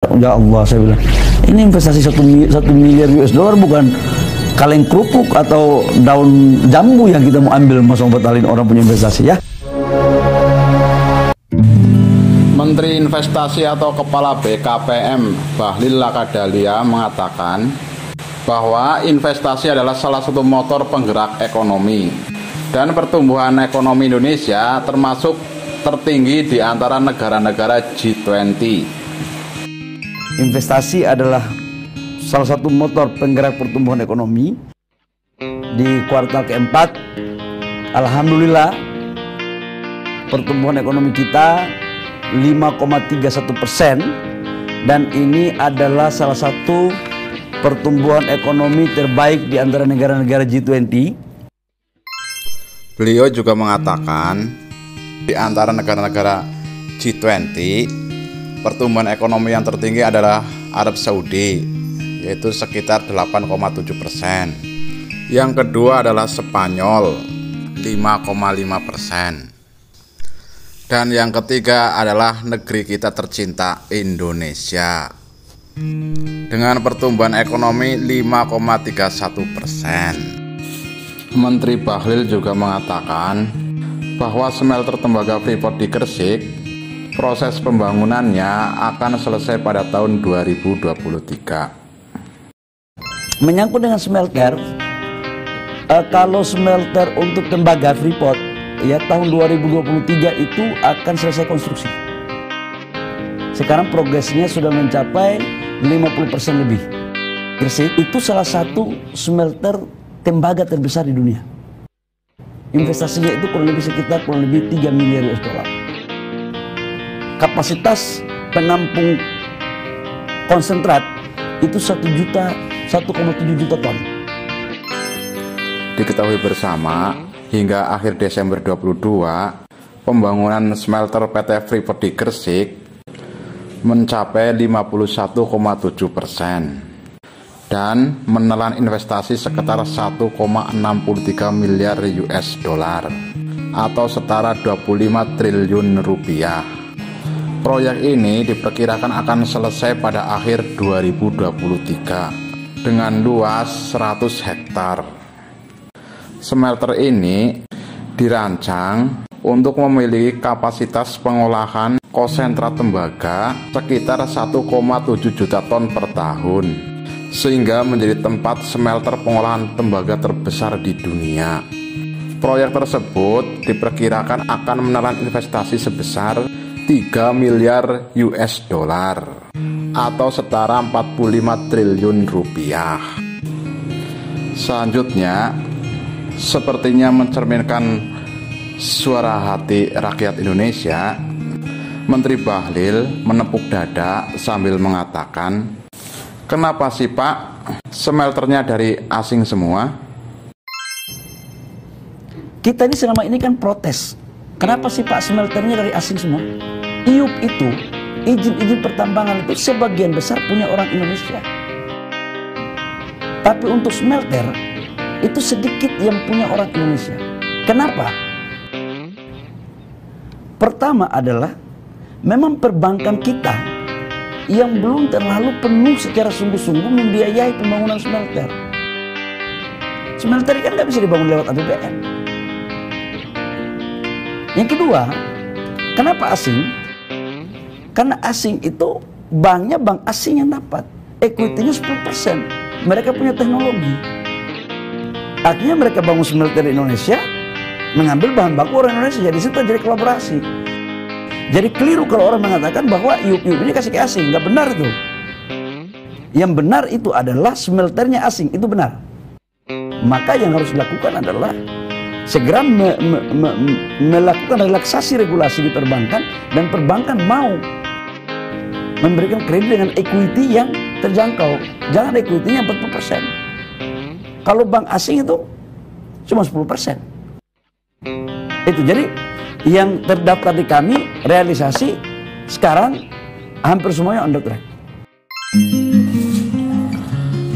Ya Allah, saya bilang, ini investasi 1 miliar US dollar bukan kaleng kerupuk atau daun jambu yang kita mau ambil, mau batalin orang punya investasi ya. Menteri Investasi atau Kepala BKPM Bahlil Lahadalia mengatakan bahwa investasi adalah salah satu motor penggerak ekonomi dan pertumbuhan ekonomi Indonesia termasuk tertinggi di antara negara-negara G20. Investasi adalah salah satu motor penggerak pertumbuhan ekonomi. Di kuartal keempat, alhamdulillah, pertumbuhan ekonomi kita 5,31%, dan ini adalah salah satu pertumbuhan ekonomi terbaik di antara negara-negara G20. Beliau juga mengatakan di antara negara-negara G20, pertumbuhan ekonomi yang tertinggi adalah Arab Saudi, yaitu sekitar 8,7%. Yang kedua adalah Spanyol, 5,5%. Dan yang ketiga adalah negeri kita tercinta, Indonesia, dengan pertumbuhan ekonomi 5,31%. Menteri Bahlil juga mengatakan bahwa smelter tembaga Freeport di Gresik, proses pembangunannya akan selesai pada tahun 2023. Menyangkut dengan smelter, kalau smelter untuk tembaga Freeport, ya tahun 2023 itu akan selesai konstruksi. Sekarang progresnya sudah mencapai 50% lebih. Gresik itu salah satu smelter tembaga terbesar di dunia. Investasinya itu kurang lebih 3 miliar US dollar. Kapasitas penampung konsentrat itu 1,7 juta ton. Diketahui bersama, hingga akhir Desember 2022, pembangunan smelter PT Freeport di Gresik mencapai 51,7% dan menelan investasi sekitar 1,63 miliar US dollar atau setara 25 triliun rupiah. Proyek ini diperkirakan akan selesai pada akhir 2023 dengan luas 100 hektar. Smelter ini dirancang untuk memiliki kapasitas pengolahan konsentrat tembaga sekitar 1,7 juta ton per tahun, sehingga menjadi tempat smelter pengolahan tembaga terbesar di dunia. Proyek tersebut diperkirakan akan menelan investasi sebesar 3 miliar US dollar atau setara 45 triliun rupiah. Selanjutnya, sepertinya mencerminkan suara hati rakyat Indonesia, Menteri Bahlil menepuk dada sambil mengatakan, "Kenapa sih Pak, smelternya dari asing semua?" Kita ini selama ini kan protes. Kenapa sih Pak smelternya dari asing semua? IUP itu, izin pertambangan itu sebagian besar punya orang Indonesia. Tapi untuk smelter, itu sedikit yang punya orang Indonesia. Kenapa? Pertama adalah memang perbankan kita yang belum terlalu penuh secara sungguh-sungguh membiayai pembangunan smelter. Smelter kan nggak bisa dibangun lewat APBN. Yang kedua, kenapa asing? Karena asing itu banknya bank asing yang dapat, equity-nya 10%. Mereka punya teknologi. Akhirnya mereka bangun smelter di Indonesia, mengambil bahan baku orang Indonesia. Jadi situ jadi kolaborasi. Jadi keliru kalau orang mengatakan bahwa IUP ini kasih ke asing. Nggak benar itu. Yang benar itu adalah smelternya asing, itu benar. Maka yang harus dilakukan adalah segera melakukan relaksasi regulasi di perbankan, dan perbankan mau memberikan kredit dengan equity yang terjangkau. Jangan equity-nya 40%. Kalau bank asing itu cuma 10%. Itu jadi yang terdaftar di kami realisasi sekarang hampir semuanya on the track.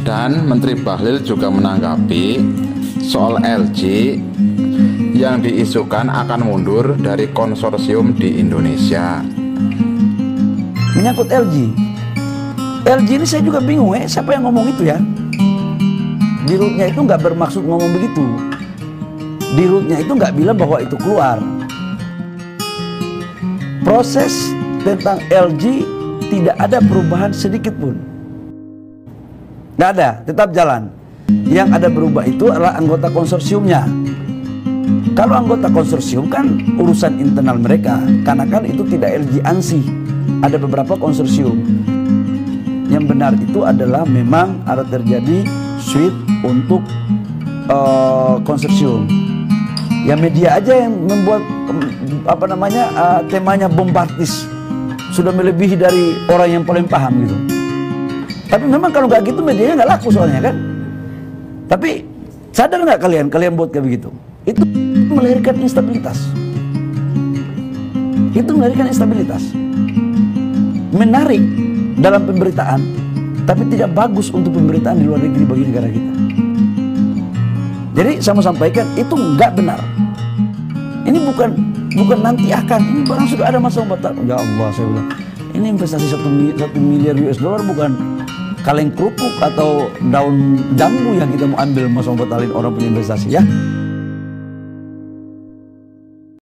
Dan Menteri Bahlil juga menanggapi soal LG yang diisukan akan mundur dari konsorsium di Indonesia. Menyangkut LG, LG ini saya juga bingung siapa yang ngomong itu ya. Di rootnya itu nggak bermaksud ngomong begitu. Di rootnya itu nggak bilang bahwa itu keluar. Proses tentang LG tidak ada perubahan sedikit pun. Nggak ada, tetap jalan. Yang ada berubah itu adalah anggota konsorsiumnya. Kalau anggota konsorsium kan urusan internal mereka, karena kan itu tidak LG ANSI. Ada beberapa konsorsium. Yang benar itu adalah memang ada terjadi switch untuk konsorsium. Ya media aja yang membuat temanya bombastis, sudah melebihi dari orang yang paling paham gitu. Tapi memang kalau nggak gitu medianya nggak laku soalnya kan. Tapi sadar nggak kalian buat kayak begitu? Itu melahirkan instabilitas. Itu melahirkan instabilitas. Menarik dalam pemberitaan, tapi tidak bagus untuk pemberitaan di luar negeri bagi negara kita. Jadi saya mau sampaikan itu nggak benar. Ini bukan nanti akan, ini barang sudah ada masa pembatalan. Ya Allah, saya bilang ini investasi 1 miliar US dollar bukan kaleng kerupuk atau daun jambu yang kita mau ambil masa pembatalan orang punya investasi ya.